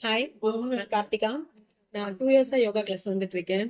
Hi, நான் கார்த்திகா. நான் 2 இயர்ஸா யோகா கிளாஸ் வந்துட்டு இருக்கேன்.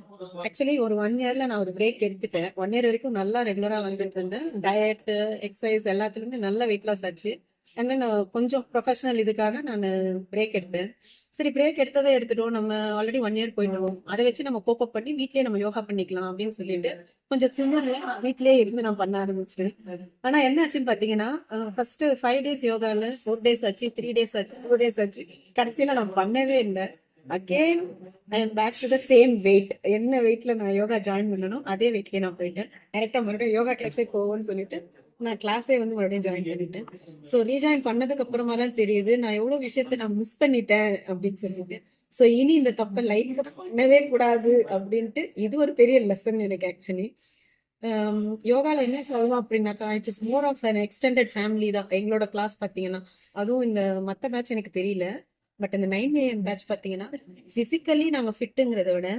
ஆக்சுவலி ஒரு 1 இயர்ல நான் ஒரு பிரேக் எடுத்துட்டேன். 1 இயர் வரைக்கும் நல்லா ரெகுலரா வந்துட்டு இருந்தேன். டயட், எக்ஸசைஸ் எல்லாத்துலயுமே நல்ல வெயிட் லாஸ் ஆச்சு. அண்ட் தென் கொஞ்சம் ப்ரொஃபஷனல் இதுக்காக நான் பிரேக் எடுத்தேன். சரி, பிரேக் எடுத்ததை எடுத்துட்டோம். நம்ம ஆல்ரெடி 1 இயர் போயிட்டோம். அதை வச்சு நம்ம கோப் அப் பண்ணி வீட்லயே நம்ம யோகா பண்ணிக்கலாம் அப்படின்னு சொல்லிட்டு கொஞ்சம் திமிர்ல வீட்லயே இருந்து நான் பண்ண ஆரம்பிச்சிட்டேன். ஆனா என்ன ஆச்சுன்னு பாத்தீங்கன்னா, ஃபர்ஸ்ட் 5 டேஸ் யோகால 4 டேஸ் ஆச்சு, 3 டேஸ் ஆச்சு, 2 டேஸ் ஆச்சு. கடைசியில நான் பண்ணவே இல்லை. Again I am back to the same weight. என்ன வெயிட்ல நான் யோகா ஜாயின் பண்ணணும் அதே வெயிட்லயே நான் போயிட்டேன். டைரக்டா மறுபடியும் யோகா கிளாஸே போவோம்னு சொல்லிட்டு நான் கிளாஸே வந்து மறுபடியும் ஜாயின் பண்ணிட்டேன். ஸோ ரீஜாயின் பண்ணதுக்கு அப்புறமா தான் தெரியுது நான் எவ்வளவு விஷயத்த நான் மிஸ் பண்ணிட்டேன் அப்படின்னு சொல்லிட்டு. ஸோ இனி இந்த தப்பை லைஃப்ல பண்ணவே கூடாது அப்படின்ட்டு இது ஒரு பெரிய லெசன் எனக்கு ஆக்சுவலி. யோகால என்ன சொல்லலாம் அப்படின்னாக்கா, it is more of an extended family தான் எங்களோட கிளாஸ் பார்த்தீங்கன்னா. அதுவும் இந்த மற்ற பேட்ச் எனக்கு தெரியல. பட் இந்த 9 AM பேட்ச் பார்த்தீங்கன்னா, பிசிக்கலி நாங்க ஃபிட்டுங்கிறத விட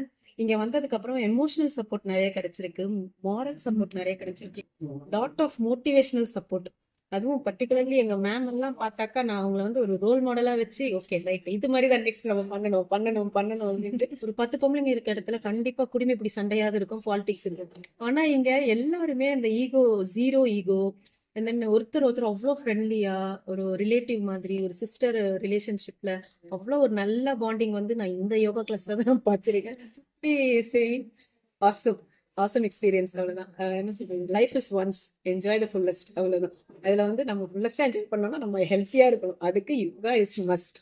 இங்க வந்ததுக்கு அப்புறம் எமோஷனல் சப்போர்ட் நிறைய கிடைச்சிருக்கு, மாரல் சப்போர்ட் நிறைய கிடைச்சிருக்கு, லாட் ஆஃப் மோட்டிவேஷனல் சப்போர்ட். அதுவும் பர்டிகுலர்லி எங்க மேம் எல்லாம் பார்த்தாக்கா நான் அவங்கள வந்து ஒரு ரோல் மாடலா வச்சு ஓகே ரைட் இது மாதிரி தான் நெக்ஸ்ட் நம்ம பண்ணணும் பண்ணணும் பண்ணணும் அப்படின்ட்டு ஒரு 10 பொம்பளைங்க இருக்க இடத்துல கண்டிப்பா குடிமை இப்படி சண்டையாவது இருக்கும், பாலிடிக்ஸ் இருக்கும். ஆனா இங்க எல்லாருமே அந்த ego, zero ego. And then ஒருத்தர் ஒருத்தர் அவ்வளோ ஃப்ரெண்ட்லியா, ஒரு ரிலேட்டிவ் மாதிரி, ஒரு சிஸ்டர் ரிலேஷன்ஷிப்ல அவ்வளோ ஒரு நல்ல பாண்டிங் வந்து நான் இந்த யோகா கிளாஸ்ல தான் பார்த்துருக்கேன். சரி, ஆசம் ஆசம் எக்ஸ்பீரியன்ஸ். அவ்வளவுதான். என்ன சொல்றது, life is once, enjoy the fullest. அவ்வளவுதான். அதுல வந்து நம்ம ஃபுல்லஸ்டா என்ஜாய் பண்ணோம்னா நம்ம ஹெல்த்தியா இருக்கணும். அதுக்கு யோகா இஸ் மஸ்ட்.